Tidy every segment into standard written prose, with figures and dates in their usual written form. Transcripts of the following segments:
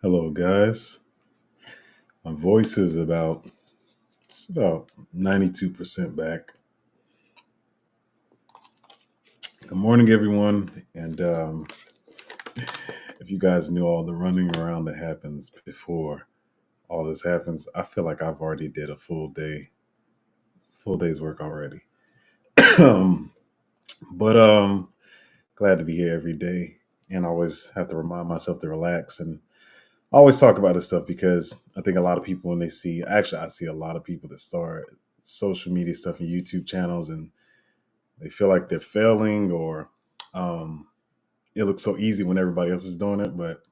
Hello, guys. My voice is about 92% back. Good morning, everyone. And if you guys knew all the running around that happens before all this happens, I feel like I've already did a full day's work already. um, but glad to be here every day, and always have to remind myself to relax and always talk about this stuff because I think a lot of people when they see actually I see a lot of people that start social media stuff and YouTube channels and they feel like they're failing or um, it looks so easy when everybody else is doing it. But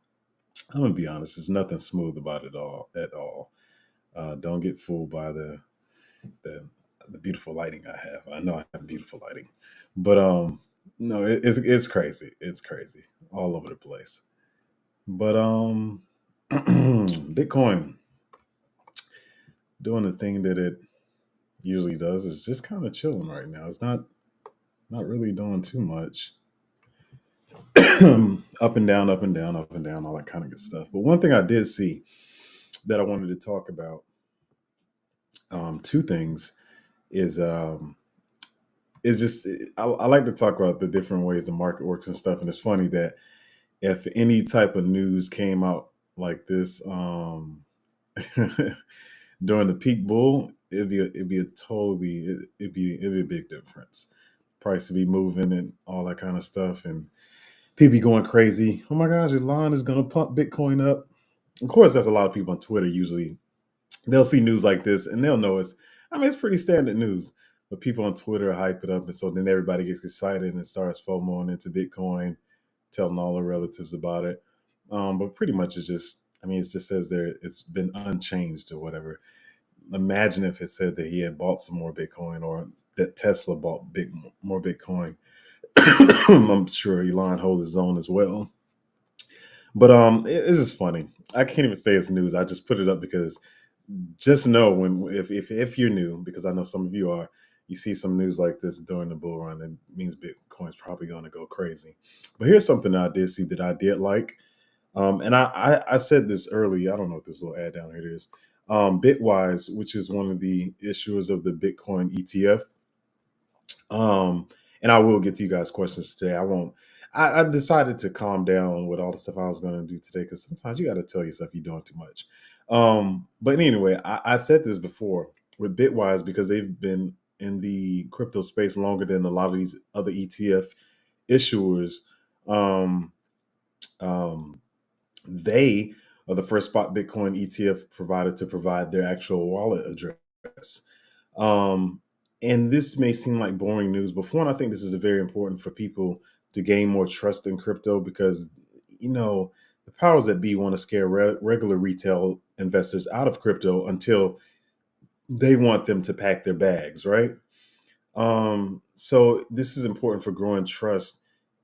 I'm gonna be honest, there's nothing smooth about it all at all. Don't get fooled by the the beautiful lighting I have. I know I have beautiful lighting, but no, it's crazy. It's crazy all over the place. But Bitcoin doing the thing that it usually does is just kind of chilling right now. It's not really doing too much. Up and down, up and down, up and down, all that kind of good stuff. But one thing I did see that I wanted to talk about, two things, is just I like to talk about the different ways the market works and stuff. And it's funny that if any type of news came out like this during the peak bull, it'd be a totally it'd be a big difference. Price would be moving and all that kind of stuff, and people be going crazy. Oh my gosh, Elon is going to pump Bitcoin up. Of course, that's a lot of people on Twitter. Usually, they'll see news like this and they'll know it's. I mean, it's pretty standard news, but people on Twitter hype it up, and so then everybody gets excited and starts FOMOing into Bitcoin, telling all their relatives about it. But pretty much, it's just. I mean, it just says there it's been unchanged or whatever. Imagine if it said that he had bought some more Bitcoin or that Tesla bought more Bitcoin. I'm sure Elon holds his own as well. But it's just funny. I can't even say it's news. I just put it up because just know when if you're new, because I know some of you are, you see some news like this during the bull run, it means Bitcoin's probably going to go crazy. But here's something that I did see that I did like, and I said this early. I don't know what this little ad down here is. Bitwise, which is one of the issuers of the Bitcoin ETF. Um, and I will get to you guys questions today. I won't. I decided to calm down with all the stuff I was going to do today because sometimes you got to tell yourself you're doing too much. But anyway, I said this before with Bitwise because they've been in the crypto space longer than a lot of these other ETF issuers. Um, um, they are the first spot Bitcoin ETF provider to provide their actual wallet address. Um, and this may seem like boring news, but for one, I think this is very important for people to gain more trust in crypto because, the powers that be want to scare regular retail investors out of crypto until they want them to pack their bags, right? So this is important for growing trust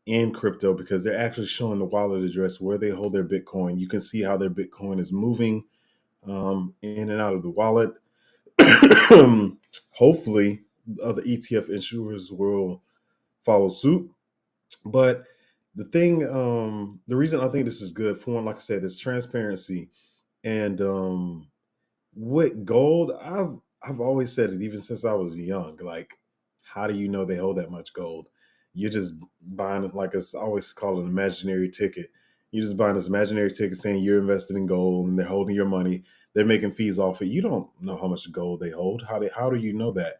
in crypto because they're actually showing the wallet address where they hold their Bitcoin. You can see how their Bitcoin is moving in and out of the wallet. Hopefully, other ETF issuers will follow suit. But the reason I think this is good, for one, like I said, is transparency. And with gold, I've always said it even since I was young. Like, how do you know they hold that much gold? You're just buying it like it's always called an imaginary ticket. You're just buying this imaginary ticket saying you're invested in gold and they're holding your money. They're making fees off it. You don't know how much gold they hold. How do you know that?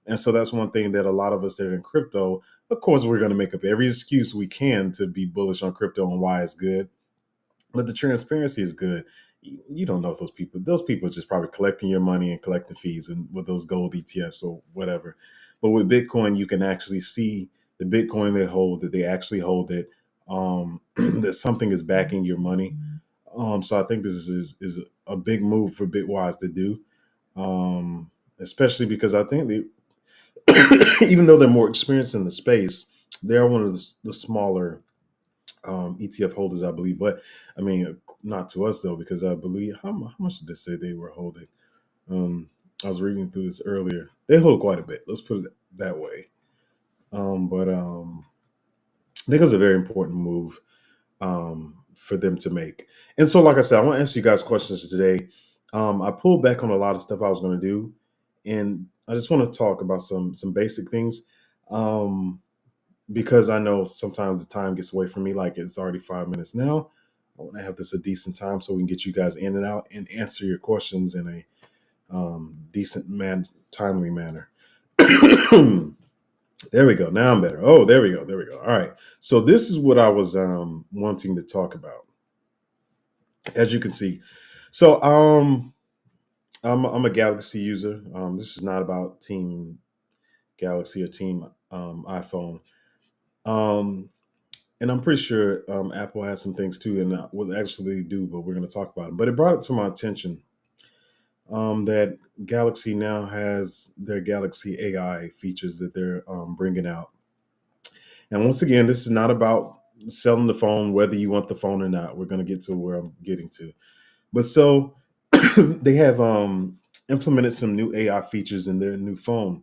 And so that's one thing that a lot of us that are in crypto, of course, we're going to make up every excuse we can to be bullish on crypto and why it's good. But the transparency is good. You don't know if those people are just probably collecting your money and collecting fees and with those gold ETFs or whatever. But with Bitcoin, you can actually see the Bitcoin they hold, that they actually hold it, that something is backing your money. So I think this is a big move for Bitwise to do, especially because I think they, even though they're more experienced in the space, they're one of the smaller ETF holders, I believe. But I mean, not to us though, because I believe how much did they say they were holding? I was reading through this earlier. They hold quite a bit. Let's put it that way. But I think it was a very important move for them to make. And so, like I said, I want to answer you guys questions today. I pulled back on a lot of stuff I was going to do, and I just want to talk about some basic things. Um, because I know sometimes the time gets away from me. Like it's already 5 minutes now. I want to have this a decent time so we can get you guys in and out and answer your questions in a decent timely manner. There we go. Now I'm better. Oh, there we go. There we go. All right. So this is what I was wanting to talk about. As you can see, so I'm a Galaxy user. This is not about Team Galaxy or Team iPhone. Um, and I'm pretty sure Apple has some things too, and will actually do, but we're going to talk about it. But it brought it to my attention that Galaxy now has their Galaxy AI features that they're bringing out. And once again, this is not about selling the phone, whether you want the phone or not. We're going to get to where I'm getting to. But so they have implemented some new AI features in their new phone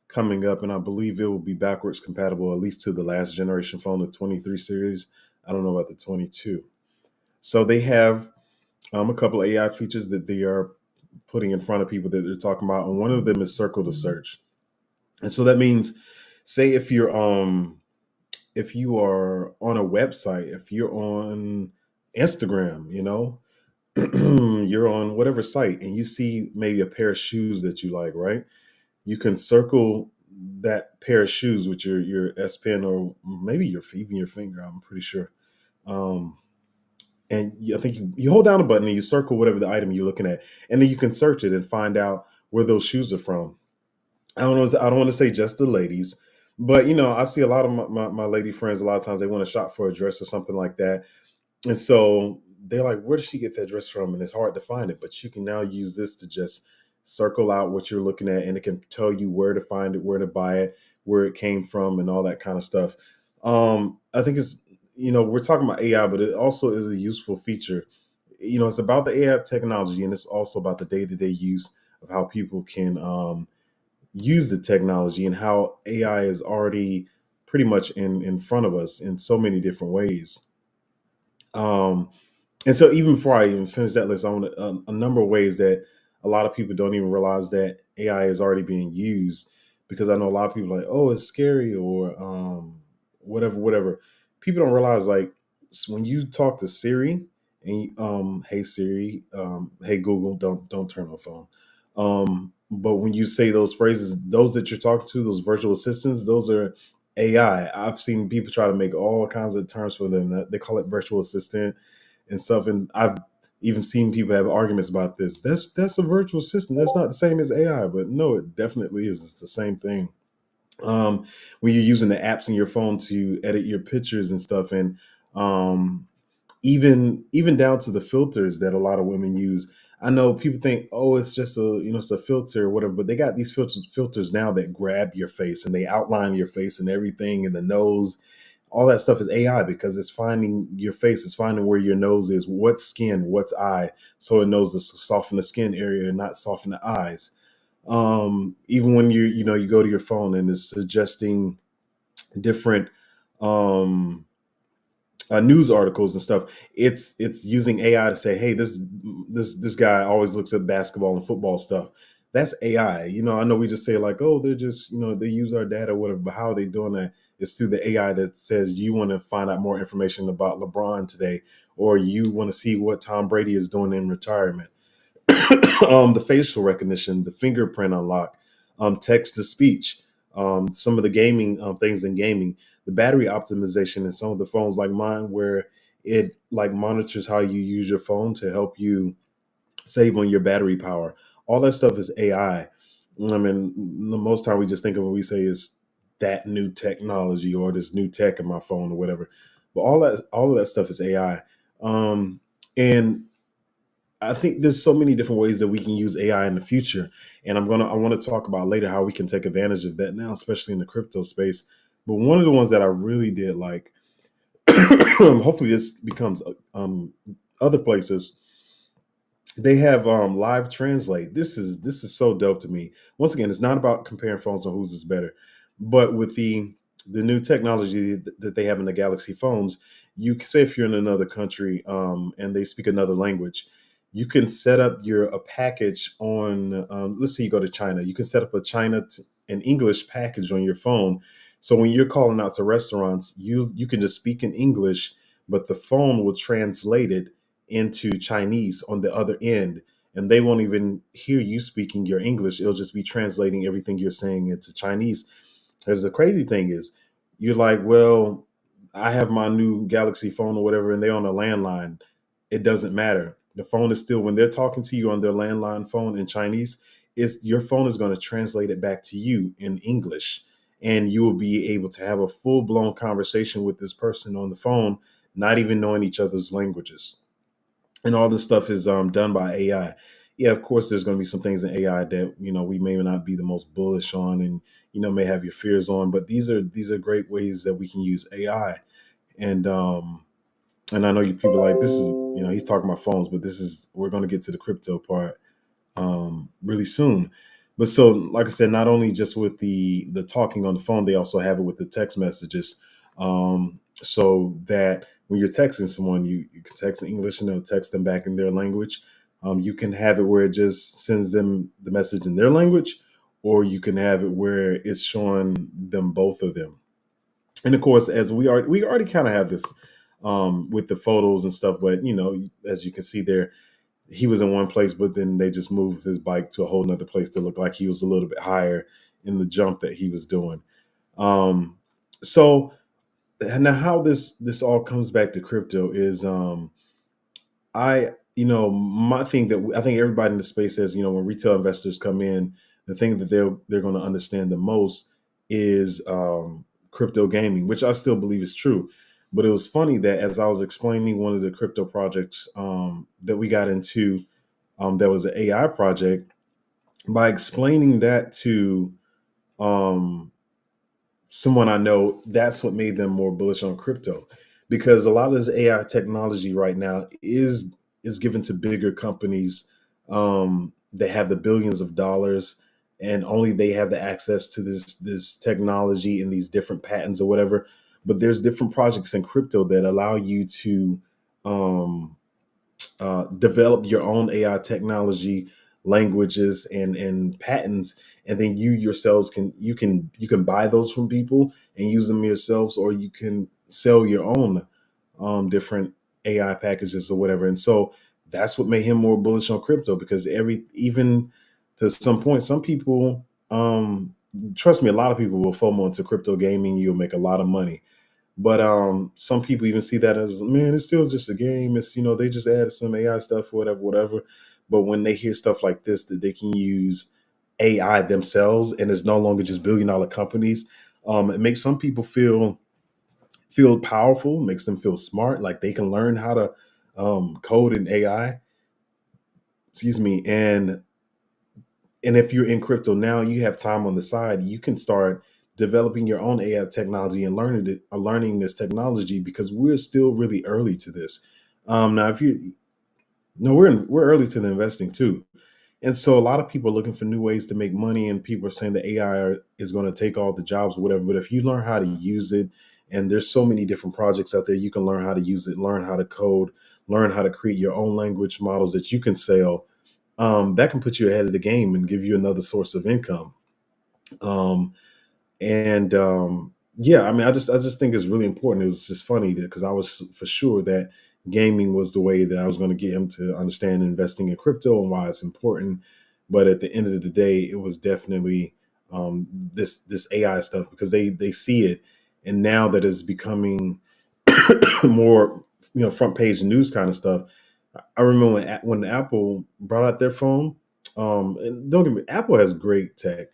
coming up, and I believe it will be backwards compatible, at least to the last generation phone, the 23 series. I don't know about the 22. So they have a couple of AI features that they are putting in front of people that they're talking about, and one of them is circle to search. And so that means, say if you are on a website, if you're on Instagram, you're on whatever site and you see maybe a pair of shoes that you like, right? You can circle that pair of shoes with your S Pen or maybe even your finger, I'm pretty sure. Um, and I think you hold down a button and you circle whatever the item you're looking at, and then you can search it and find out where those shoes are from. I don't want to say just the ladies, but I see a lot of my lady friends. A lot of times they want to shop for a dress or something like that, and so they're like, where did she get that dress from? And it's hard to find it, but you can now use this to just circle out what you're looking at, and it can tell you where to find it, where to buy it, where it came from, and all that kind of stuff. I think we're talking about AI, but it also is a useful feature. It's about the AI technology, and it's also about the day-to-day use of how people can use the technology and how AI is already pretty much in front of us in so many different ways. Um, and so even before I even finish that list, I want a number of ways that a lot of people don't even realize that AI is already being used, because I know a lot of people are like, oh, it's scary or whatever, whatever. People don't realize, like, when you talk to Siri and hey Siri, hey Google, don't turn on the phone. But when you say those phrases, those that you're talking to, those virtual assistants, those are AI. I've seen people try to make all kinds of terms for them. They call it virtual assistant and stuff. And I've even seen people have arguments about this. That's a virtual assistant. That's not the same as AI, but no, it definitely is. It's the same thing. Um, when you're using the apps in your phone to edit your pictures and stuff, and um, even down to the filters that a lot of women use. I know people think, oh, it's just it's a filter or whatever, but they got these filters now that grab your face and they outline your face and everything, and the nose, all that stuff is AI, because it's finding your face, it's finding where your nose is, what's skin, what's eye, so it knows to soften the skin area and not soften the eyes. Even when you go to your phone and it's suggesting different um news articles and stuff, it's using AI to say, hey, this guy always looks at basketball and football stuff. That's AI. I know we just say like, oh, they're just they use our data or whatever, but how are they doing that? It's through the AI that says you want to find out more information about LeBron today, or you want to see what Tom Brady is doing in retirement. The facial recognition, the fingerprint unlock, text to speech, some of the gaming things in gaming, the battery optimization in some of the phones like mine, where it like monitors how you use your phone to help you save on your battery power. All that stuff is AI. I mean, the most time we just think of what we say is that new technology or this new tech in my phone or whatever. But all of that stuff is AI. And I think there's so many different ways that we can use AI in the future, and I want to talk about later how we can take advantage of that now, especially in the crypto space. But one of the ones that I really did like, hopefully this becomes other places. They have live translate. This is so dope to me. Once again, it's not about comparing phones on whose is better, but with the new technology that they have in the Galaxy phones, you can say if you're in another country and they speak another language, you can set up your a package on. Let's say you go to China, you can set up a an English package on your phone. So when you're calling out to restaurants, you can just speak in English, but the phone will translate it into Chinese on the other end, and they won't even hear you speaking your English. It'll just be translating everything you're saying into Chinese. Because the crazy thing is, you're like, well, I have my new Galaxy phone or whatever, and they're on a landline. It doesn't matter. The phone is still, when they're talking to you on their landline phone in Chinese, is your phone is going to translate it back to you in English. And you will be able to have a full blown conversation with this person on the phone, not even knowing each other's languages. And all this stuff is done by AI. Yeah, of course, there's going to be some things in AI that we may not be the most bullish on, and may have your fears on. But these are great ways that we can use AI. And um, and I know you people like this is he's talking about phones, but this is we're going to get to the crypto part really soon. But so, like I said, not only just with the talking on the phone, they also have it with the text messages, so that when you're texting someone, you can text in English and they'll text them back in their language. You can have it where it just sends them the message in their language, or you can have it where it's showing them both of them. And of course, as we already kind of have this with the photos and stuff, but as you can see there, he was in one place, but then they just moved his bike to a whole nother place to look like he was a little bit higher in the jump that he was doing. Um, so now how this all comes back to crypto is my thing that I think everybody in the space says, when retail investors come in, the thing that they're going to understand the most is crypto gaming, which I still believe is true. But it was funny that as I was explaining one of the crypto projects that we got into, that was an AI project, by explaining that to um, someone I know, that's what made them more bullish on crypto, because a lot of this AI technology right now is given to bigger companies that have the billions of dollars, and only they have the access to this technology and these different patents or whatever. But there's different projects in crypto that allow you to um, develop your own AI technology, languages, and patents, and then you yourselves can buy those from people and use them yourselves, or you can sell your own different AI packages or whatever. And so that's what made him more bullish on crypto, because even to some point, some people, trust me, a lot of people will FOMO into crypto gaming. You'll make a lot of money, but some people even see that as, man, it's still just a game. It's they just added some AI stuff, whatever, whatever. But when they hear stuff like this, that they can use AI themselves, and it's no longer just billion-dollar companies, it makes some people feel powerful, makes them feel smart, like they can learn how to code in AI. Excuse me, and if you're in crypto now, you have time on the side, you can start developing your own AI technology and learning this technology, because we're still really early to this. Now, if you no, we're early to the investing too, and so a lot of people are looking for new ways to make money, and people are saying that is going to take all the jobs or whatever. But if you learn how to use it, and there's so many different projects out there, you can learn how to use it, learn how to code, learn how to create your own language models that you can sell. That can put you ahead of the game and give you another source of income. Um, and Yeah, I mean, I just think it's really important. It was just funny because I was for sure that gaming was the way that I was going to get him to understand investing in crypto and why it's important. But at the end of the day, it was definitely this AI stuff, because they see it, and now that it's becoming more front page news kind of stuff. I remember when Apple brought out their phone. And don't get me, Apple has great tech.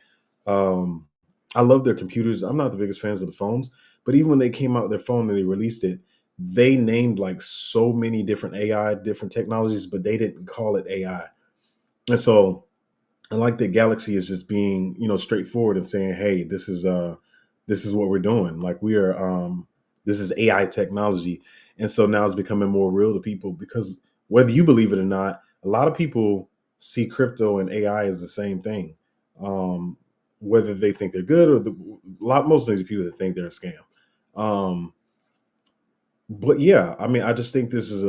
Um, I love their computers. I'm not the biggest fans of the phones, but even when they came out with their phone and they released it, they named like so many different AI, different technologies, but they didn't call it AI. And so I like that Galaxy is just being, straightforward and saying, "Hey, this is what we're doing. Like this is AI technology." And so now it's becoming more real to people, because whether you believe it or not, a lot of people see crypto and AI as the same thing. Um, Whether they think they're good, or most of these people that think they're a scam. Um, But yeah, I mean, I just think this is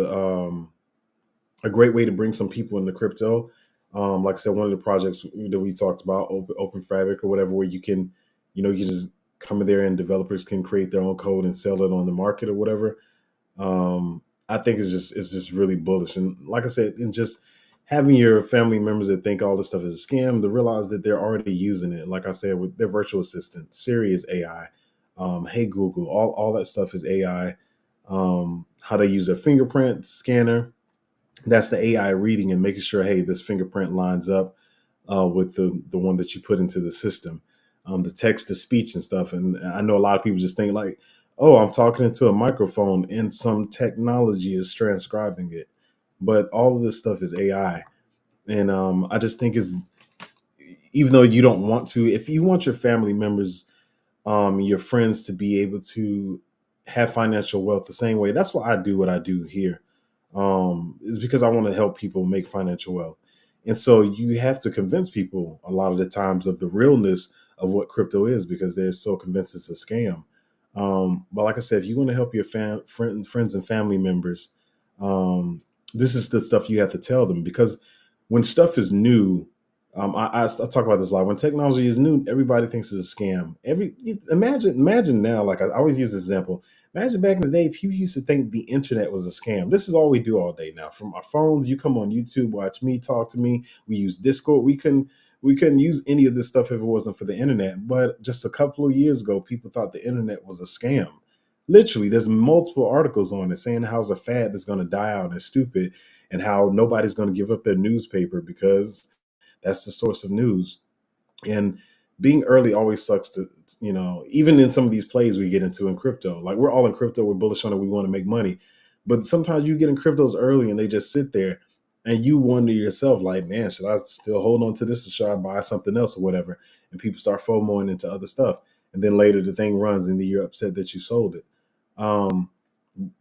a great way to bring some people into crypto. Like I said, one of the projects that we talked about, Open Fabric or whatever, where you can, you just come in there and developers can create their own code and sell it on the market or whatever. I think it's just really bullish. And like I said, and just having your family members that think all this stuff is a scam to realize that they're already using it. Like I said, with their virtual assistant, Siri is AI. Hey Google, all that stuff is AI. How they use their fingerprint scanner, that's the AI reading and making sure, hey, this fingerprint lines up with the one that you put into the system, the text to speech and stuff. And I know a lot of people just think like, oh, I'm talking into a microphone and some technology is transcribing it, but all of this stuff is AI. And I just think is, even though you don't want to, if you want your family members, your friends to be able to have financial wealth the same way. That's why I do what I do here. Is because I want to help people make financial wealth. And so you have to convince people a lot of the times of the realness of what crypto is because they're so convinced it's a scam. But like I said, if you want to help your friends and family members, um, this is the stuff you have to tell them because when stuff is new, I talk about this a lot. When technology is new, everybody thinks it's a scam. Imagine now, like I always use this example. Imagine back in the day, people used to think the internet was a scam. This is all we do all day now. From our phones, you come on YouTube, watch me, talk to me. We use Discord. We couldn't use any of this stuff if it wasn't for the internet. But just a couple of years ago, people thought the internet was a scam. Literally, there's multiple articles on it saying how it's a fad that's going to die out and it's stupid, and how nobody's going to give up their newspaper because that's the source of news. And being early always sucks to, even in some of these plays we get into in crypto, like we're all in crypto, we're bullish on it, we want to make money. But sometimes you get in cryptos early and they just sit there and you wonder yourself, like, man, should I still hold on to this or should I buy something else or whatever? And people start FOMOing into other stuff. And then later the thing runs and then you're upset that you sold it. Um,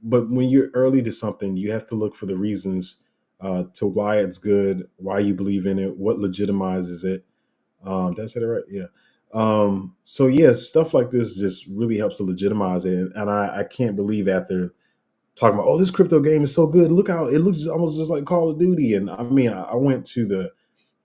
but when you're early to something, you have to look for the reasons to why it's good, why you believe in it, what legitimizes it. Did I say that right? Yeah. So yeah, stuff like this just really helps to legitimize it. And I can't believe after talking about, oh, this crypto game is so good. Look how it looks almost just like Call of Duty. And I mean, I went to the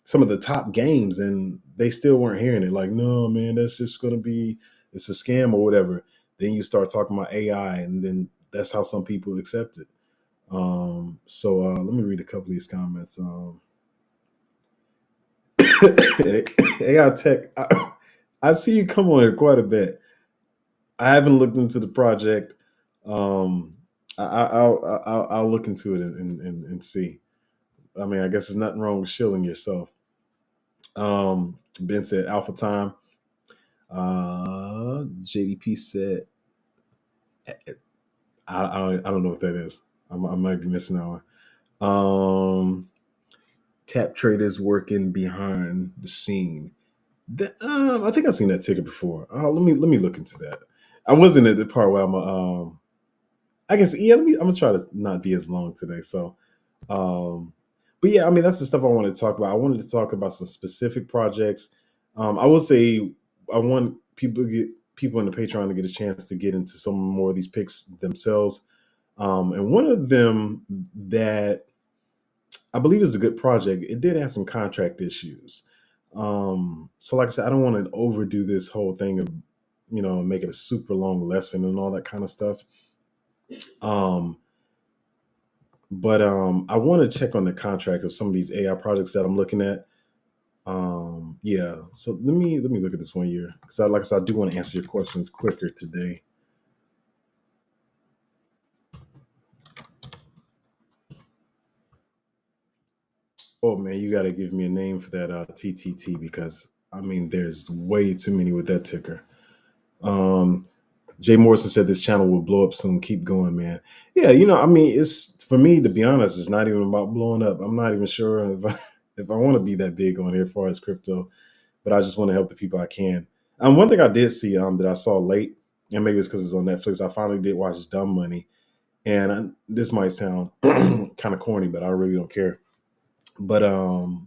some of the top games and they still weren't hearing it. Like, no, man, that's just gonna be it's a scam or whatever. Then you start talking about AI, and then that's how some people accept it. So let me read a couple of these comments. AI tech. I see you come on here quite a bit. I haven't looked into the project. Um, I'll look into it and see. I mean, I guess there's nothing wrong with shilling yourself. Ben said alpha time. JDP said I don't know what that is. I might be missing that one. Tap traders working behind the scene. I think I've seen that ticket before. Let me look into that. I wasn't at the part where I guess yeah. I'm gonna try to not be as long today. So, um, but yeah, I mean that's the stuff I wanted to talk about. I wanted to talk about some specific projects. I will say I want people in the Patreon to get a chance to get into some more of these picks themselves. And one of them that I believe is a good project. It did have some contract issues. So like I said, I don't want to overdo this whole thing of, make it a super long lesson and all that kind of stuff. Um, but I want to check on the contract of some of these AI projects that I'm looking at. Yeah. So let me look at this one year because like I said, I do want to answer your questions quicker today. Oh man, you got to give me a name for that TTT because I mean, there's way too many with that ticker. Um, Jay Morrison said this channel will blow up soon. Keep going, man. Yeah, I mean, it's for me to be honest, it's not even about blowing up. I'm not even sure if if I want to be that big on here as far as crypto, but I just want to help the people I can. One thing I did see that I saw late, and maybe it's because it's on Netflix. I finally did watch Dumb Money, and this might sound kind of corny, but I really don't care. But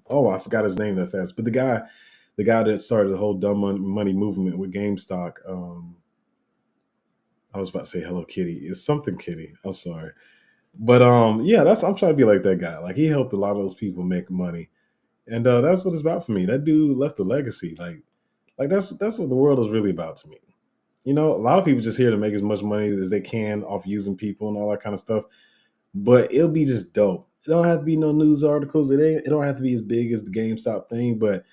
oh, I forgot his name that fast. But the guy that started the whole Dumb Money movement with GameStop. I was about to say Hello Kitty. It's something Kitty. I'm sorry. But yeah, that's I'm trying to be like that guy. Like he helped a lot of those people make money. And that's what it's about for me. That dude left a legacy. Like that's what the world is really about to me. You know, a lot of people just here to make as much money as they can off using people and all that kind of stuff. But it'll be just dope. It don't have to be no news articles. It don't have to be as big as the GameStop thing, but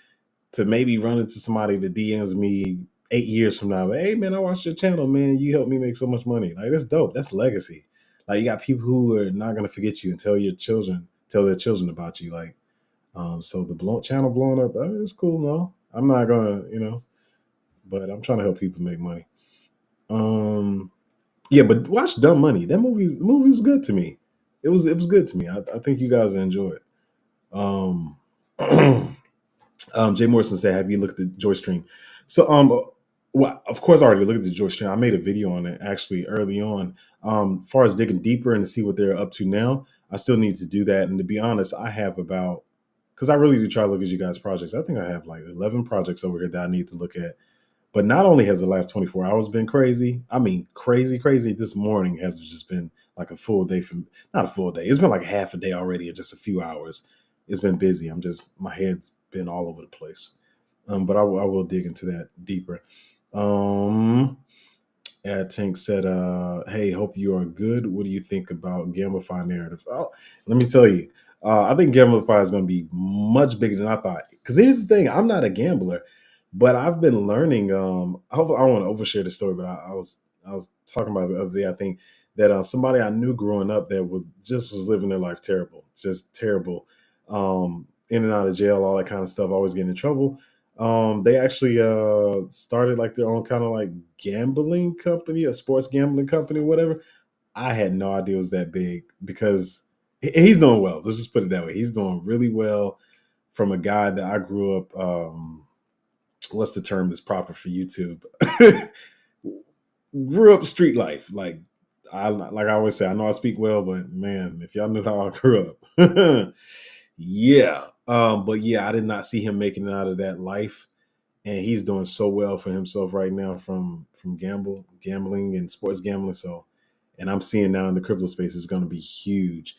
to maybe run into somebody that DMs me 8 years from now, hey man, I watched your channel, man. You helped me make so much money. Like that's dope. That's legacy. Like you got people who are not gonna forget you and tell their children about you. Like, so the channel blowing up, it's cool, no. I'm not gonna, but I'm trying to help people make money. Um, yeah, but watch Dumb Money. The movie was good to me. It was good to me. I think you guys will enjoy it. Um, Jay Morrison said, "Have you looked at Joy Stream?" So, well, of course, I already looked at the Joy Stream. I made a video on it actually early on. As far as digging deeper and to see what they're up to now, I still need to do that. And to be honest, I have about because I really do try to look at you guys' projects. I think I have like 11 projects over here that I need to look at. But not only has the last 24 hours been crazy, I mean, crazy, crazy. This morning has just been like a full day from not a full day. It's been like half a day already in just a few hours. It's been busy. My head's been all over the place. But I will dig into that deeper. Um, Tank said, "Hey, hope you are good. What do you think about Gamify narrative?" Oh, let me tell you, I think Gamify is going to be much bigger than I thought. Because here's the thing: I'm not a gambler, but I've been learning. I don't want to overshare the story, but I was talking about it the other day. I think that somebody I knew growing up that was living their life terrible, just terrible, in and out of jail, all that kind of stuff, always getting in trouble. They actually started like their own kind of like gambling company, a sports gambling company, whatever. I had no idea it was that big because he's doing well. Let's just put it that way. He's doing really well from a guy that I grew up. What's the term that's proper for YouTube? Grew up street life. Like I always say, I know I speak well, but man, if y'all knew how I grew up, yeah. But yeah, I did not see him making it out of that life, and he's doing so well for himself right now from gambling and sports gambling. So, and I'm seeing now in the crypto space is going to be huge.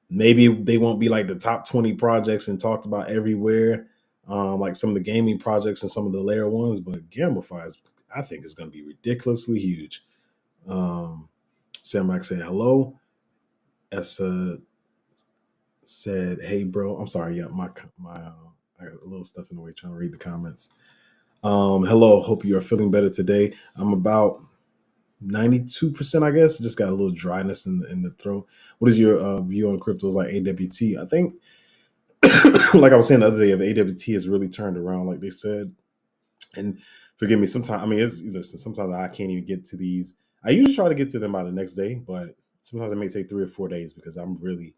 Maybe they won't be like the top 20 projects and talked about everywhere, like some of the gaming projects and some of the layer ones, but Gamify is, I think, is going to be ridiculously huge. Um, Sam Max said hello. Essa said, "Hey, bro." I'm sorry. Yeah, I got a little stuff in the way trying to read the comments. Hello. Hope you are feeling better today. I'm about 92%, I guess. Just got a little dryness in the throat. What is your view on cryptos like AWT? I think, like I was saying the other day, if AWT has really turned around, like they said, and forgive me, sometimes I mean, listen. Sometimes I can't even get to these. I usually try to get to them by the next day, but sometimes it may take 3 or 4 days because I'm literally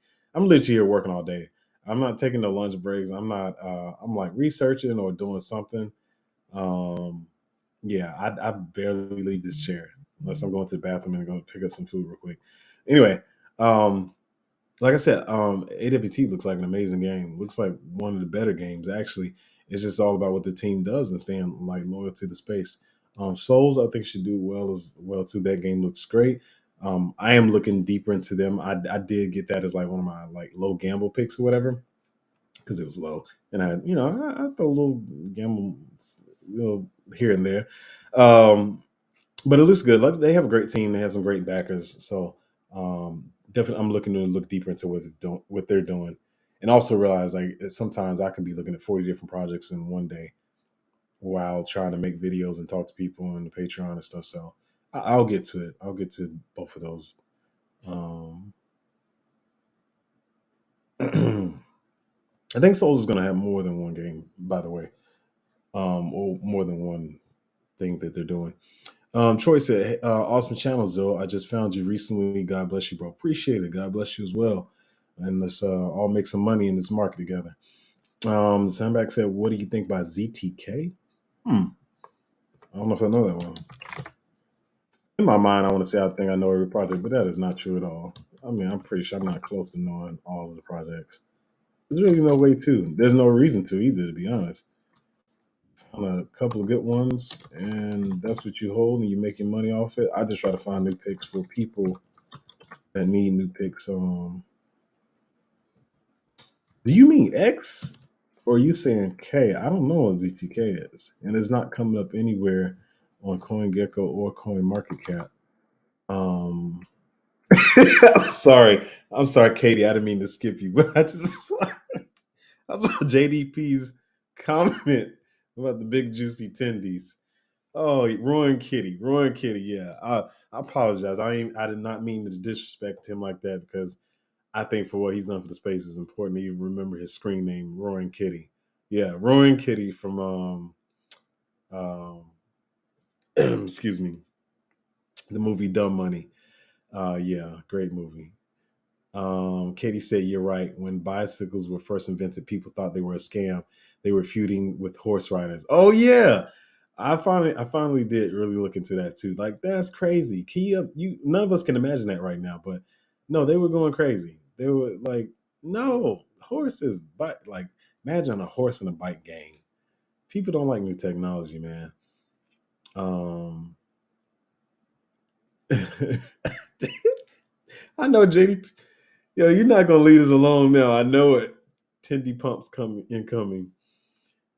here working all day. I'm not taking no lunch breaks. I'm not. I'm like researching or doing something. Um, yeah, I barely leave this chair unless I'm going to the bathroom and go pick up some food real quick. Anyway, um, like I said, AWT looks like an amazing game. Looks like one of the better games actually. It's just all about what the team does and staying like loyal to the space. Souls, I think should do well as well too. That game looks great. I am looking deeper into them. I did get that as like one of my like low gamble picks or whatever because it was low, and I throw a little gamble, here and there. Um, but it looks good. Like they have a great team. They have some great backers. So definitely, I'm looking to look deeper into what they're doing, and also realize like sometimes I can be looking at 40 different projects in one day while trying to make videos and talk to people on the Patreon and stuff. So I'll get to it. I'll get to both of those. Um, I think Souls is going to have more than one game, by the way, or more than one thing that they're doing. Troy said, "Hey, awesome channels, though. I just found you recently. God bless you, bro. Appreciate it. God bless you as well. And let's all make some money in this market together." Sandback said, "What do you think about ZTK?" I don't know if I know that one. In my mind, I want to say I think I know every project, but that is not true at all. I mean, I'm pretty sure I'm not close to knowing all of the projects. There's really no way to. There's no reason to either, to be honest. found a couple of good ones, and that's what you hold, and you're making money off it. I just try to find new picks for people that need new picks. Do you mean X, or are you saying K? I don't know what ZTK is, and it's not coming up anywhere on CoinGecko or CoinMarketCap. Um, I'm sorry, Katie. I didn't mean to skip you, but I saw JDP's comment about the big juicy tendies. Oh, Ruan Kitty. Yeah, I apologize. I did not mean to disrespect him like that because I think for what he's done for the space is important to even remember his screen name, Ruan Kitty. Yeah, Ruan Kitty from um excuse me, the movie Dumb Money. Yeah, great movie. Katie said, "You're right. When bicycles were first invented, people thought they were a scam. They were feuding with horse riders." Oh yeah, I finally did really look into that too. Like that's crazy. Kia, you none of us can imagine that right now, but no, they were going crazy. They were like, no horses, but like imagine a horse and a bike gang. People don't like new technology, man. Um, I know, JD. Yo, you're not gonna leave us alone now. I know it. Tindy pumps coming incoming.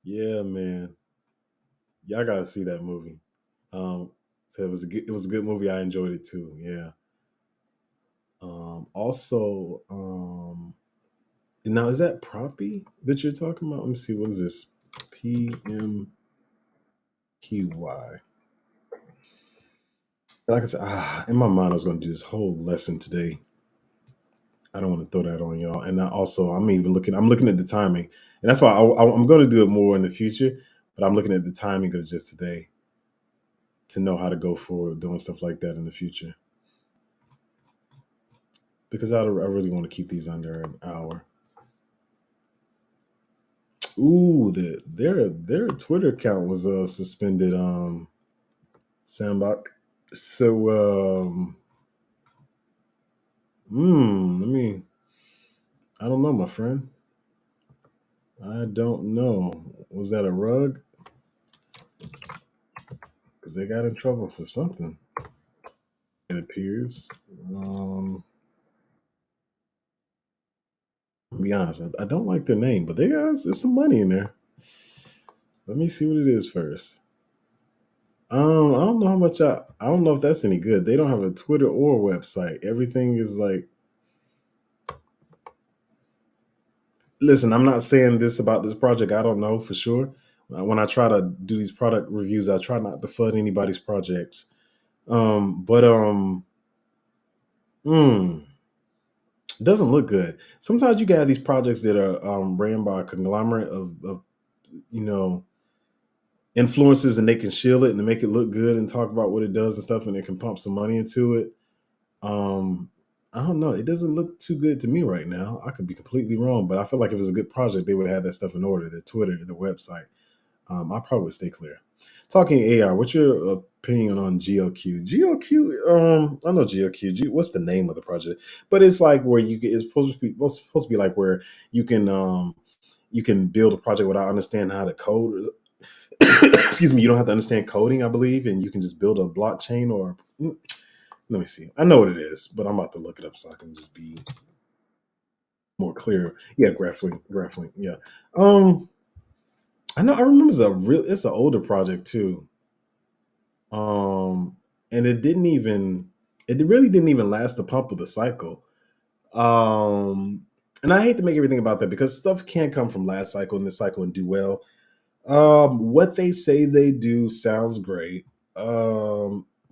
Yeah, man. Y'all gotta see that movie. So it was a good movie. I enjoyed it too. Yeah. Also, now is that Proppy that you're talking about? Let me see. What is this? PMQY. Like I said, in my mind, I was gonna do this whole lesson today. I don't want to throw that on y'all. And I'm looking at the timing, and that's why I'm going to do it more in the future. But I'm looking at the timing of just today to know how to go forward doing stuff like that in the future because I really want to keep these under an hour. Ooh, their Twitter account was suspended. Sandbach. So let me. I don't know, my friend. I don't know. Was that a rug? Because they got in trouble for something. It appears. Um, to be honest, I don't like their name, but they got there's some money in there. Let me see what it is first. I don't know how much I don't know if that's any good. They don't have a Twitter or a website. Everything is like listen, I'm not saying this about this project. I don't know for sure. When I try to do these product reviews, I try not to flood anybody's projects. But mm, it doesn't look good. Sometimes you can have these projects that are ran by a conglomerate of you know influencers, and they can shield it and make it look good and talk about what it does and stuff, and they can pump some money into it. Um, I don't know. It doesn't look too good to me right now. I could be completely wrong, but I feel like if it was a good project, they would have that stuff in order. The Twitter, the website. I probably would stay clear. Talking AI, what's your opinion on GOQ? GOQ, I know GOQ. What's the name of the project? But it's like where you get. It's supposed to be like where you can build a project without understanding how to code. Excuse me. You don't have to understand coding, I believe, and you can just build a blockchain or. Let me see. I know what it is, but I'm about to look it up so I can just be more clear. Yeah, Graphling. Yeah. Um, I know. I remember it's an older project too. Um, and it really didn't even last the pump of the cycle. Um, and I hate to make everything about that because stuff can come from last cycle and this cycle and do well. What they say they do sounds great.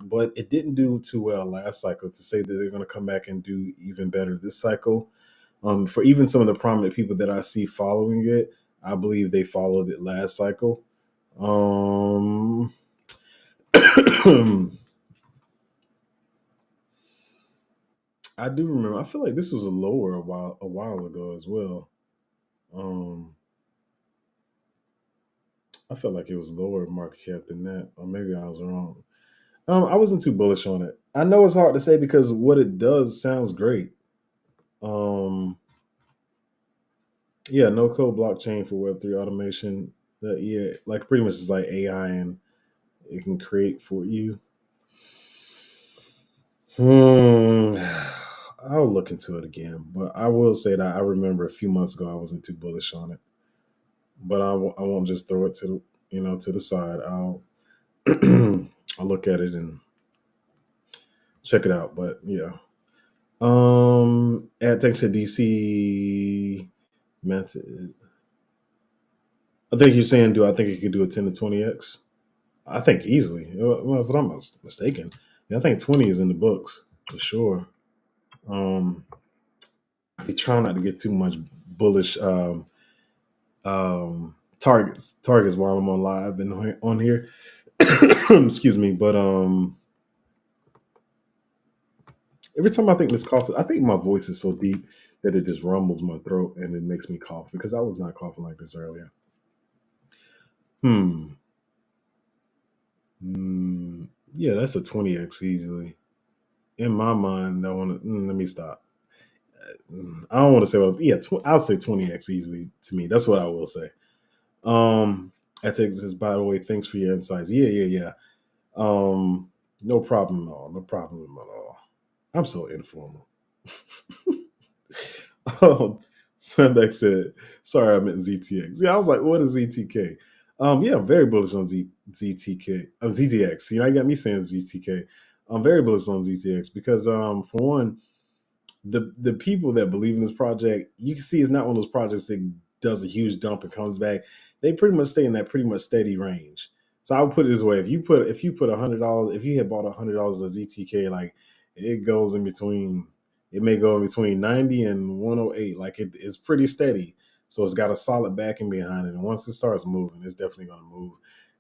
But it didn't do too well last cycle to say that they're going to come back and do even better this cycle. For even some of the prominent people that I see following it, I believe they followed it last cycle. Um, I do remember. I feel like this was a lower a while ago as well. Um, I felt like it was lower market cap than that, or maybe I was wrong. I wasn't too bullish on it. I know it's hard to say because what it does sounds great. Um, yeah, no code blockchain for Web3 automation. Yeah, like pretty much it's like AI and it can create for you. Hmm. I'll look into it again, but I will say that I remember a few months ago I wasn't too bullish on it. But I won't just throw it to the to the side. I'll look at it and check it out. But yeah, at thanks to DC, Matt, I think you're saying, do I think it could do a 10 to 20x? I think easily. Well, if I'm not mistaken, yeah, I think 20 is in the books for sure. Um, I try not to get too much bullish targets while I'm on live and on here. Excuse me, but every time I think this cough, I think my voice is so deep that it just rumbles my throat and it makes me cough because I was not coughing like this earlier. Hmm. Yeah, that's a 20x easily. In my mind, I want to let me stop. I don't want to say what. Yeah, I'll say 20x easily to me. That's what I will say. Ethics says, by the way, thanks for your insights. Yeah, yeah, yeah. No problem at all. No problem at all. I'm so informal. um, Sundex said, sorry, I meant ZTX. Yeah, I was like, what is ZTK? Yeah, I'm very bullish on ZTK. ZTX. You know, you got me saying ZTK. I'm very bullish on ZTX because, for one, the people that believe in this project, you can see it's not one of those projects that does a huge dump and comes back. They pretty much stay in that pretty much steady range. So I would put it this way: if you put $100, if you had bought $100 of ZTK, like it goes in between, it may go in between 90 and 108. Like it's pretty steady. So it's got a solid backing behind it, and once it starts moving, it's definitely going to move.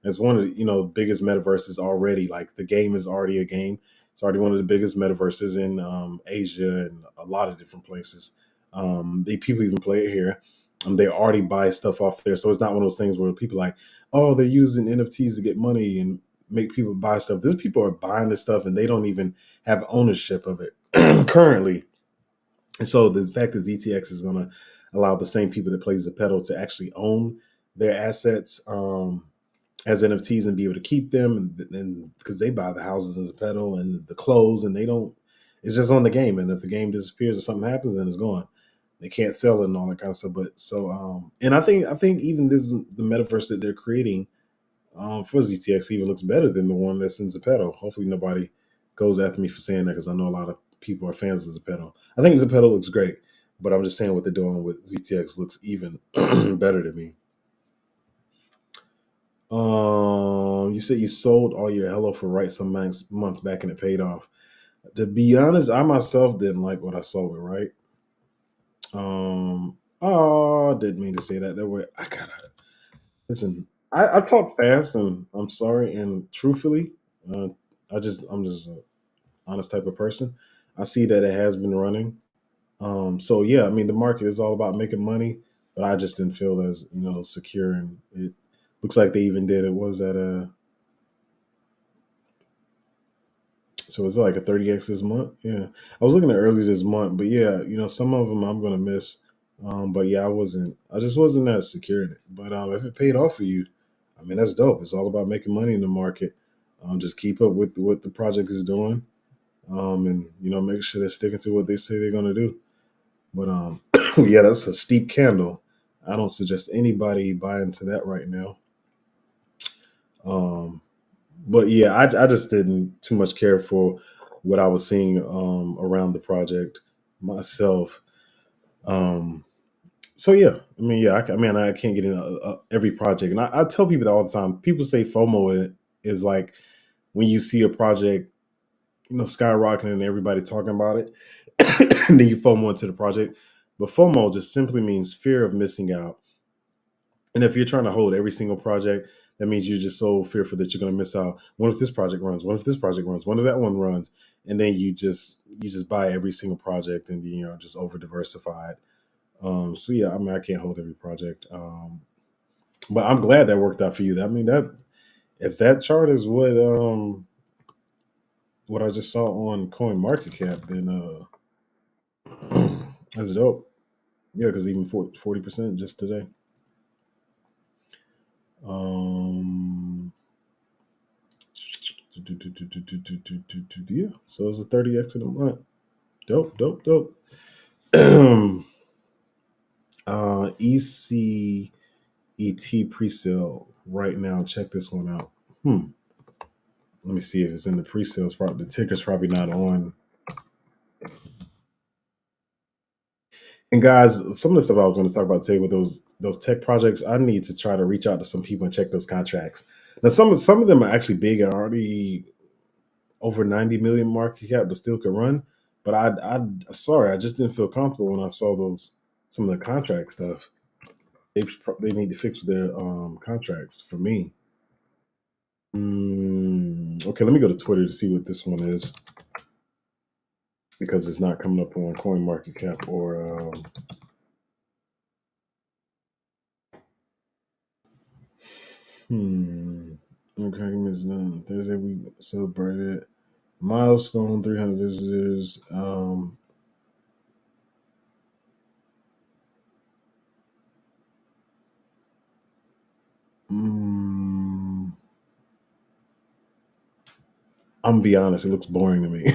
It's one of the biggest metaverses already. Like the game is already a game. It's already one of the biggest metaverses in Asia and a lot of different places. People even play it here. They already buy stuff off there, so it's not one of those things where people are like, oh, they're using NFTs to get money and make people buy stuff. These people are buying this stuff and they don't even have ownership of it currently. And so the fact that ZTX is going to allow the same people that play Zepeto to actually own their assets as NFTs and be able to keep them, and because they buy the houses in Zepeto and the clothes, and they don't. It's just on the game, and if the game disappears or something happens, then it's gone. They can't sell it and all that kind of stuff. But so, and I think even this the metaverse that they're creating for ZTX even looks better than the one that's in Zepeto. Hopefully, nobody goes after me for saying that because I know a lot of people are fans of Zepeto. I think Zepeto looks great, but I'm just saying what they're doing with ZTX looks even better to me. You said you sold all your Hello for Right some months back and it paid off. To be honest, I myself didn't like what I saw with Right. Oh, I didn't mean to say that that way. I gotta listen. I talk fast, and I'm sorry. And truthfully, uh, I'm just an honest type of person. I see that it has been running. So yeah, I mean the market is all about making money, but I just didn't feel as secure, and it looks like they even did it. What was that? So it's like a 30x this month. Yeah, I was looking at earlier this month, but yeah, some of them I'm gonna miss. But yeah, I just wasn't that secure in it. But if it paid off for you, I mean that's dope. It's all about making money in the market. Just keep up with what the project is doing, and make sure they're sticking to what they say they're gonna do. But yeah, that's a steep candle. I don't suggest anybody buy into that right now. Um, but yeah, I just didn't too much care for what I was seeing around the project myself. Um, so yeah, I mean, yeah, I mean, I can't get in every project, and I tell people that all the time. People say FOMO is like when you see a project, skyrocketing and everybody talking about it, and then you FOMO into the project. But FOMO just simply means fear of missing out. And if you're trying to hold every single project, that means you're just so fearful that you're going to miss out. What if this project runs? What if this project runs? What if that one runs? And then you just buy every single project and just over diversified. So yeah, I mean I can't hold every project. But I'm glad that worked out for you. I mean that if that chart is what I just saw on Coin Market Cap, then that's dope. Yeah, because even 40% just today. Um, yeah, so it's a 30x in a month. Dope, dope, dope. ECET pre-sale right now. Check this one out. Let me see if it's in the pre-sales. Probably the ticker's probably not on. And guys, some of the stuff I was going to talk about today with those tech projects, I need to try to reach out to some people and check those contracts. Now, some of them are actually big and already over 90 million market cap, but still could run. But I sorry, I just didn't feel comfortable when I saw those some of the contract stuff. They need to fix their contracts for me. Okay, let me go to Twitter to see what this one is because it's not coming up on Coin Market Cap or. Okay, Miss Nunn. Thursday we celebrated milestone 300 visitors. Mm, I'm gonna be honest, it looks boring to me.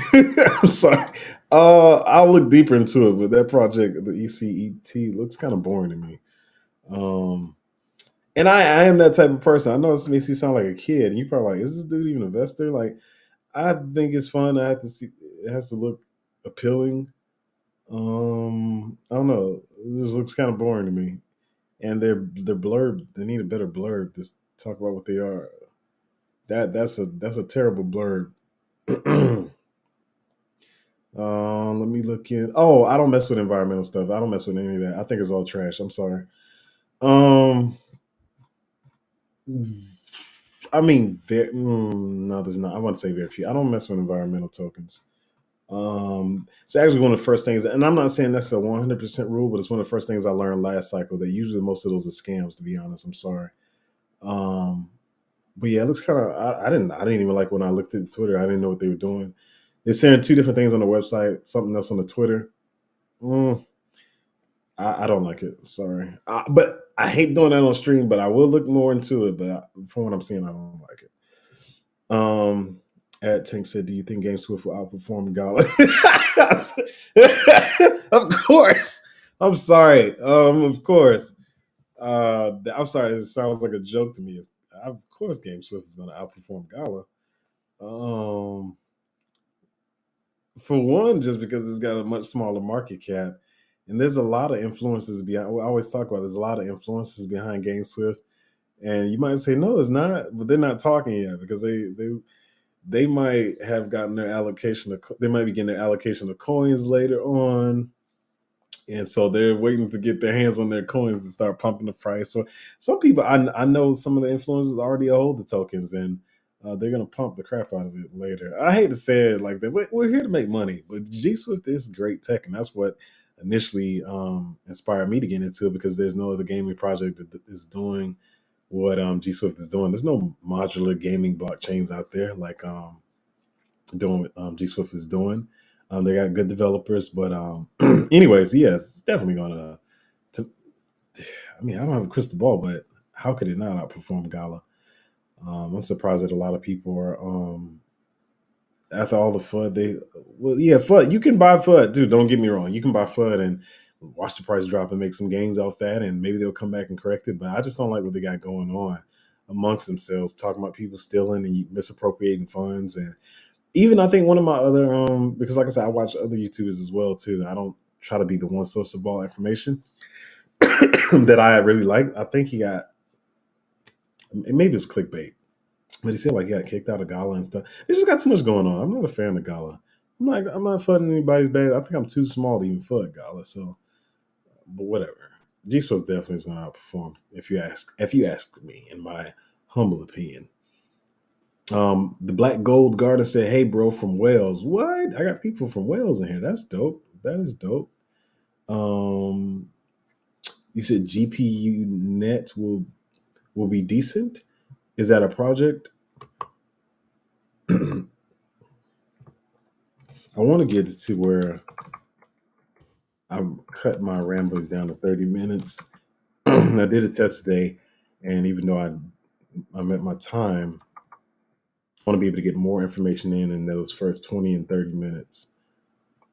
I'm sorry. I'll look deeper into it, but that project, the ECET, looks kind of boring to me. Um, and I am that type of person. I know this makes you sound like a kid, and you probably like, is this dude even an investor? Like, I think it's fun. I have to see. It has to look appealing. I don't know. This looks kind of boring to me. And they're blurb. They need a better blurb to talk about what they are. That's a terrible blurb. Let me look in. Oh, I don't mess with environmental stuff. I don't mess with any of that. I think it's all trash. I'm sorry. Um, I mean, no, there's not. I want to say very few. I don't mess with environmental tokens. It's actually one of the first things, and I'm not saying that's a 100% rule, but it's one of the first things I learned last cycle. That usually most of those are scams. To be honest, I'm sorry. Um, but yeah, it looks kind of. I didn't even like when I looked at Twitter. I didn't know what they were doing. They're saying two different things on the website, something else on the Twitter. Mm, I don't like it. Sorry, but I hate doing that on stream. But I will look more into it. But from what I'm seeing, I don't like it. Um, At Tank said, "Do you think Game Swift will outperform Gala?" Of course. I'm sorry. Of course. I'm sorry. It sounds like a joke to me. Of course, Game Swift is going to outperform Gala. Um, for one, just because it's got a much smaller market cap, and there's a lot of influences behind. We always talk about there's a lot of influences behind Game Swift, and you might say no, it's not, but they're not talking yet because they might have gotten their allocation of they might be getting their allocation of coins later on, and so they're waiting to get their hands on their coins to start pumping the price. So some people I know some of the influencers already hold the tokens, and they're gonna pump the crap out of it later. I hate to say it like that, but we're here to make money. But G Swift is great tech, and that's what initially inspired me to get into it because there's no other gaming project that is doing what G Swift is doing. There's no modular gaming blockchains out there like doing what G Swift is doing. They got good developers, but anyways, yes, it's definitely gonna. To, I mean, I don't have a crystal ball, but how could it not outperform Gala? I'm surprised that a lot of people are after all the FUD they. Well, yeah, FUD. You can buy FUD too. Don't get me wrong. You can buy FUD and watch the price drop and make some gains off that, and maybe they'll come back and correct it. But I just don't like what they got going on amongst themselves, talking about people stealing and misappropriating funds and even I think one of my other because like I said, I watch other YouTubers as well too. I don't try to be the one source of all information that I really like. I think he got maybe it's clickbait, but he said like he got kicked out of Gala and stuff. They just got too much going on. I'm not a fan of Gala. I'm not fudding anybody's bad. I think I'm too small to even fud Gala. So, but whatever. G Swift definitely is going to outperform if you ask me, in my humble opinion. The Black Gold Garden said, "Hey, bro, from Wales. What? I got people from Wales in here. That's dope. That is dope. Um, you said GPU net will be decent. Is that a project? I want to get to where I'm cut my ramblings down to 30 minutes. I did a test today, and even though I I'm at my time. I want to be able to get more information in those first 20 and 30 minutes.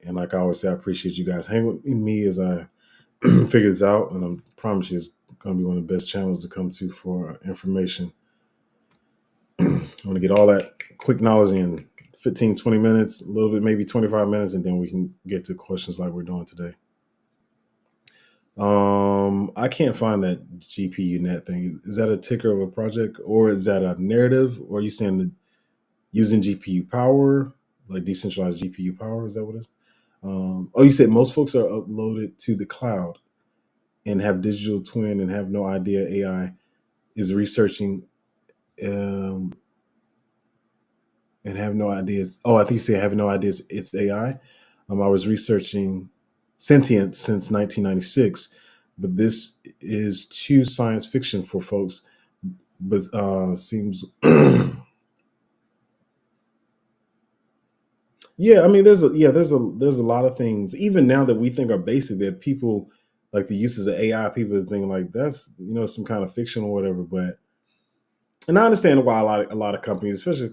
And like I always say, I appreciate you guys hanging with me as I figure this out. And I promise you, it's going to be one of the best channels to come to for information. I want to get all that quick knowledge in 15, 20 minutes, a little bit, maybe 25 minutes, and then we can get to questions like we're doing today. I can't find that GPU net thing. Is that a ticker of a project, or is that a narrative? Or are you saying that using GPU power, like decentralized GPU power? Is that what it is? Oh, you said most folks are uploaded to the cloud and have digital twin and have no idea AI is researching um, and have no ideas. Oh, I think you said have no ideas. It's AI. I was researching sentience since 1996, but this is too science fiction for folks. But seems yeah. I mean, there's a lot of things even now that we think are basic that people like the uses of AI. People are thinking like that's some kind of fiction or whatever, but and I understand why a lot of companies, especially a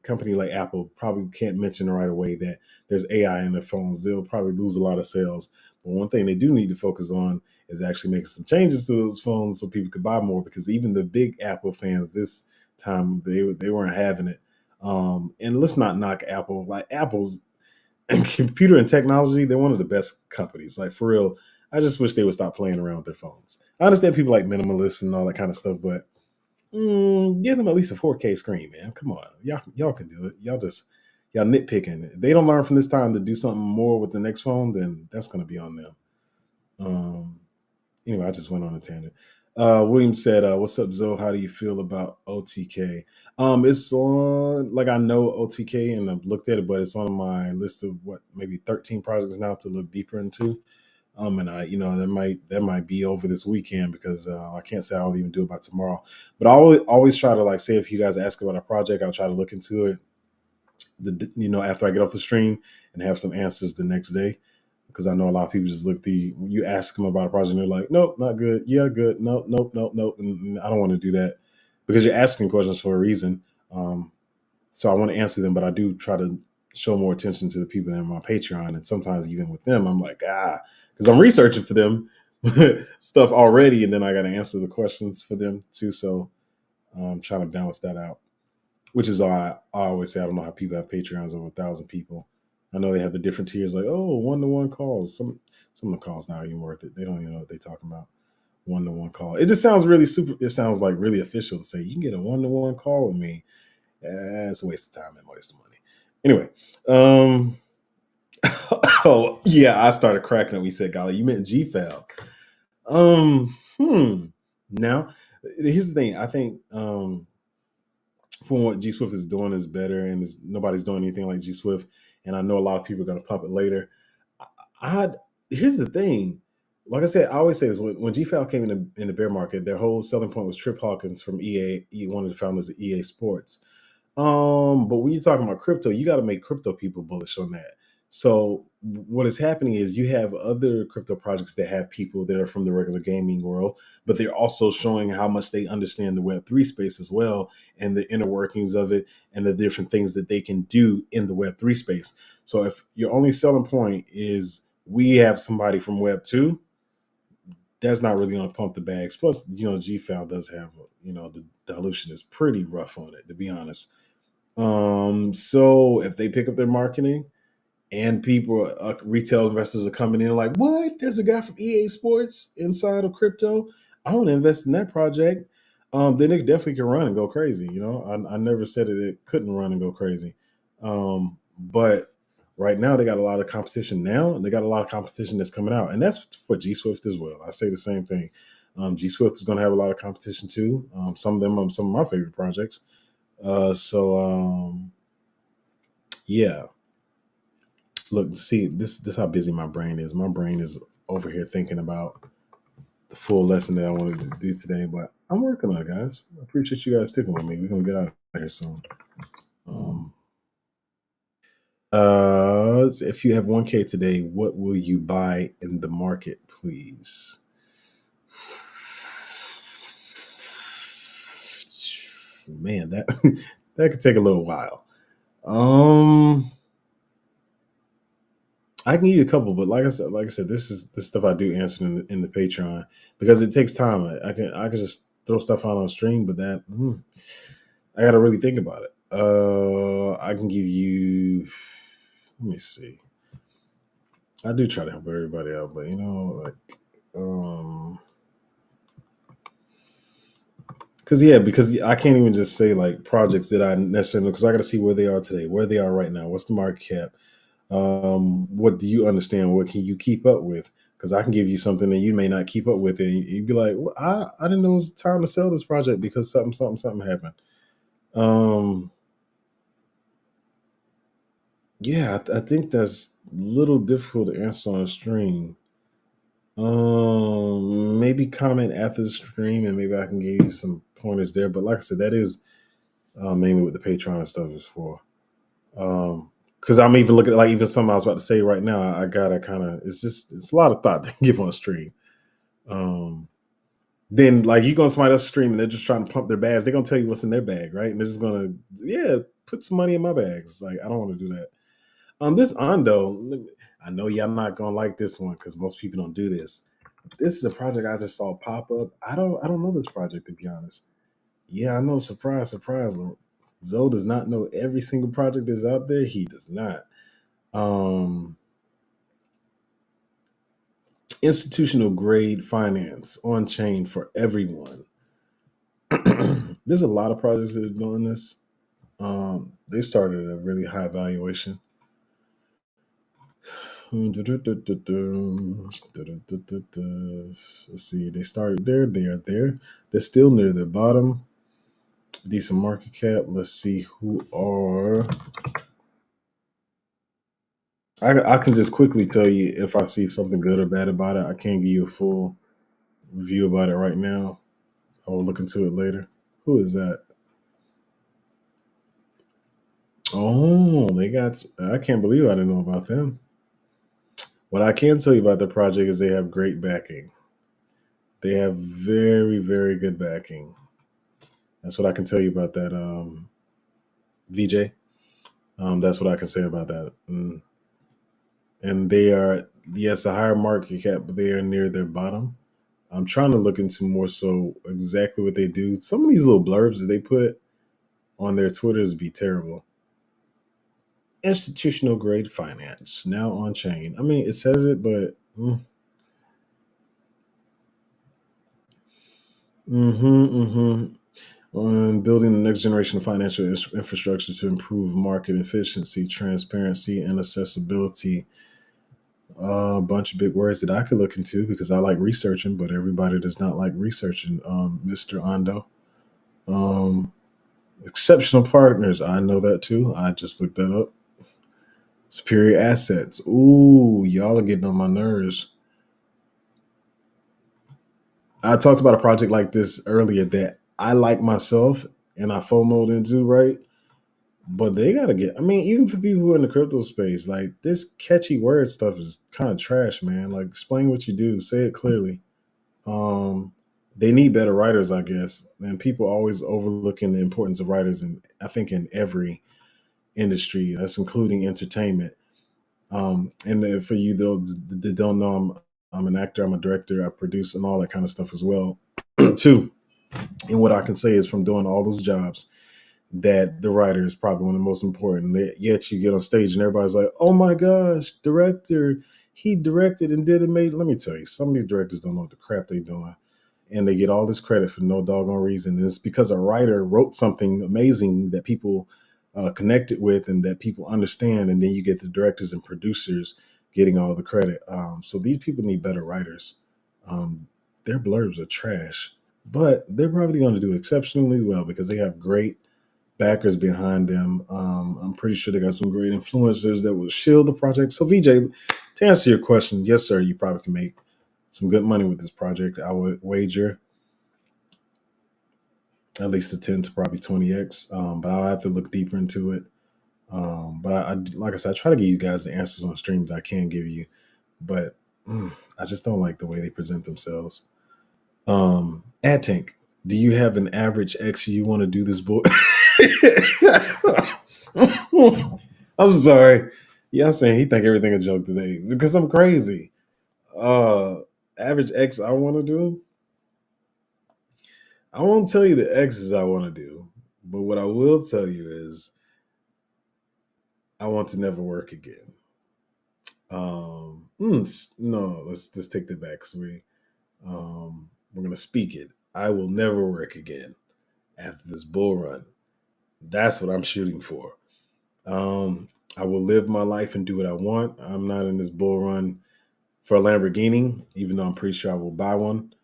company like Apple, probably can't mention right away that there's AI in their phones. They'll probably lose a lot of sales. But one thing they do need to focus on is actually making some changes to those phones so people could buy more. Because even the big Apple fans this time they weren't having it. And let's not knock Apple. Like Apple's and computer and technology, they're one of the best companies. Like for real, I just wish they would stop playing around with their phones. I understand people like minimalists and all that kind of stuff, but give them at least a 4K screen, man. Come on, y'all can do it. Y'all nitpicking. If they don't learn from this time to do something more with the next phone, then that's going to be on them. Um, anyway, I just went on a tangent. William said, "What's up, Zoe? How do you feel about OTK?" It's on like I know OTK and I've looked at it, but it's on my list of what maybe 13 projects now to look deeper into. And that might be over this weekend because I can't say I'll even do it by tomorrow. But I always try to like say if you guys ask about a project, I'll try to look into it. After I get off the stream and have some answers the next day because I know a lot of people just look the you ask them about a project and they're like, nope, not good. Yeah, good. Nope, nope, nope, nope. And I don't want to do that because you're asking questions for a reason. Um, so I want to answer them, but I do try to show more attention to the people that are on my Patreon. And sometimes even with them, I'm like, because I'm researching for them stuff already, and then I got to answer the questions for them too. So I'm trying to balance that out, which is why I always say I don't know how people have Patreons over 1,000 people. I know they have the different tiers, like one-to-one calls. Some of the calls not even worth it. They don't even know what they're talking about. One-to-one call. It just sounds really super. It sounds like really official to say you can get a one-to-one call with me. It's a waste of time and waste of money. Anyway, oh yeah, I started cracking up. We said, "Golly, you meant GFAL." Um, hmm. Now, here's the thing. I think for what G Swift is doing is better, and nobody's doing anything like G Swift. And I know a lot of people are going to pump it later. I here's the thing. Like I said, I always say this: when GFAL came in the bear market, their whole selling point was Trip Hawkins from EA, one of the founders of EA Sports. But when you're talking about crypto, you got to make crypto people bullish on that. So what is happening is you have other crypto projects that have people that are from the regular gaming world, but they're also showing how much they understand the Web3 space as well and the inner workings of it and the different things that they can do in the Web3 space. So if your only selling point is we have somebody from Web2, that's not really going to pump the bags. Plus, GFAL does have, the dilution is pretty rough on it, to be honest. So if they pick up their marketing and people, retail investors are coming in like, what? There's a guy from EA Sports inside of crypto. I want to invest in that project. Then it definitely can run and go crazy. I never said it couldn't run and go crazy. But right now they got a lot of competition now, and they got a lot of competition that's coming out, and that's for G Swift as well. I say the same thing. G Swift is going to have a lot of competition too. Some of them are some of my favorite projects. Yeah. Look, see, this how busy my brain is. My brain is over here thinking about the full lesson that I wanted to do today, but I'm working on it, guys. I appreciate you guys sticking with me. We're gonna get out of here soon. Um, if you have 1K today, what will you buy in the market, please? man, that that could take a little while. Um, I can give you a couple, but like I said, this stuff I do answer in the Patreon because it takes time. I can just throw stuff out on stream, but I got to really think about it. I can give you. Let me see. I do try to help everybody out, but um, because I can't even just say like projects that I necessarily because I got to see where they are today, where they are right now, what's the market cap, what do you understand, what can you keep up with? Because I can give you something that you may not keep up with, and you'd be like, well, I didn't know it was time to sell this project because something happened. Um, yeah, I think that's a little difficult to answer on a stream. Maybe comment after the stream, and maybe I can give you some pointers there. But like I said, that is mainly what the Patreon and stuff is for. Because I'm even looking at like even something I was about to say right now. I gotta kind of it's a lot of thought to give on a stream. Um, then like you go on somebody else's stream and they're just trying to pump their bags. They're gonna tell you what's in their bag, right? And they're just gonna put some money in my bags. Like I don't want to do that. This Ondo, I know y'all not gonna like this one because most people don't do this. This is a project I just saw pop up. I don't know this project to be honest. Yeah, I know. Surprise, surprise. Zoe does not know every single project that's out there. He does not. Um, Institutional grade finance on chain for everyone. There's a lot of projects that are doing this. They started at a really high valuation. Let's see. They started there. They are there. They're still near the bottom. Decent market cap. Let's see who are. I can just quickly tell you if I see something good or bad about it. I can't give you a full review about it right now. I will look into it later. Who is that? Oh, they got. I can't believe I didn't know about them. What I can tell you about the project is they have great backing. They have very, very good backing. That's what I can tell you about that, VJ. That's what I can say about that. And they are, yes, a higher market cap, but they are near their bottom. I'm trying to look into more so exactly what they do. Some of these little blurbs that they put on their Twitters be terrible. Institutional grade finance now on chain. I mean, it says it, but mm-hmm. On building the next generation of financial infrastructure to improve market efficiency, transparency, and accessibility. A bunch of big words that I could look into because I like researching, but everybody does not like researching. Mr. Ando. Um, Exceptional partners. I know that too. I just looked that up. Superior assets. Ooh, y'all are getting on my nerves. I talked about a project like this earlier that I like myself and I FOMO'd into, right? But they gotta get. I mean, even for people who are in the crypto space, like this catchy word stuff is kind of trash, man. Like, explain what you do, say it clearly. Um, they need better writers, I guess. And people always overlooking the importance of writers, and I think in every industry, that's including entertainment. And for you those that don't know, I'm an actor, I'm a director, I produce, and all that kind of stuff as well, too. And what I can say is from doing all those jobs that the writer is probably one of the most important. Yet you get on stage and everybody's like, "Oh my gosh, director, he directed and did it made." Let me tell you, some of these directors don't know what the crap they're doing, and they get all this credit for no doggone reason. And it's because a writer wrote something amazing that people connected with and that people understand, and then you get the directors and producers getting all the credit. So these people need better writers. Their blurbs are trash, but they're probably going to do exceptionally well because they have great backers behind them. I'm pretty sure they got some great influencers that will shield the project. So, VJ, to answer your question, yes, sir, you probably can make some good money with this project. I would wager at least a 10 to probably 20x, but I'll have to look deeper into it. But like I said, I try to give you guys the answers on stream that I can give you, but I just don't like the way they present themselves. Ad Tank. Do you have an average X you want to do this boy? I'm sorry. Yeah, I'm saying he think everything a joke today because I'm crazy. Uh Average X I want to do. I won't tell you the X's I want to do, but what I will tell you is I want to never work again. No, let's take that back because we're gonna speak it. I will never work again after this bull run. That's what I'm shooting for. Um, I will live my life and do what I want. I'm not in this bull run for a Lamborghini, even though I'm pretty sure I will buy one.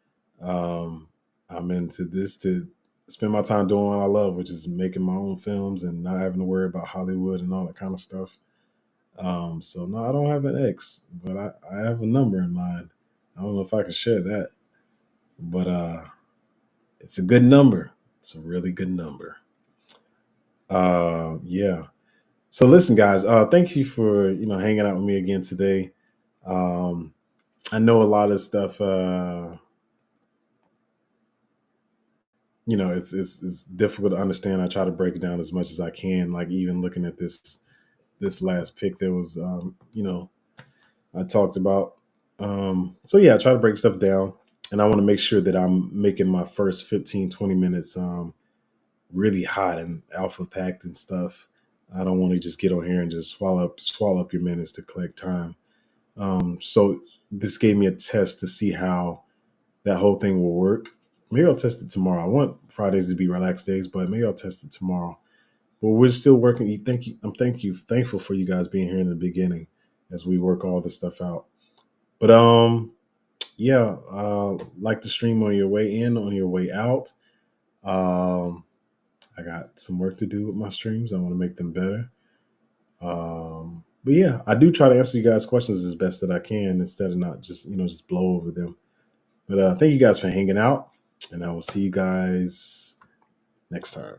Um, I'm into this to spend my time doing what I love, which is making my own films and not having to worry about Hollywood and all that kind of stuff. So no, I don't have an X, but I have a number in mind. I don't know if I can share that, but it's a good number. It's a really good number. Yeah. So listen, guys. Thank you for hanging out with me again today. Um, I know a lot of stuff. It's difficult to understand. I try to break it down as much as I can. Like even looking at this last pick, there was I talked about. So yeah, I try to break stuff down, and I want to make sure that I'm making my first 15, 20 minutes really hot and alpha packed and stuff. I don't want to just get on here and just swallow up your minutes to collect time. So this gave me a test to see how that whole thing will work. Maybe I'll test it tomorrow. I want Fridays to be relaxed days, but maybe I'll test it tomorrow. But we're still working. Thank you. Thankful for you guys being here in the beginning as we work all this stuff out. But yeah, like to stream on your way in, on your way out. Um, I got some work to do with my streams. I want to make them better. But yeah, I do try to answer you guys' questions as best that I can instead of not just blow over them. But thank you guys for hanging out, and I will see you guys next time.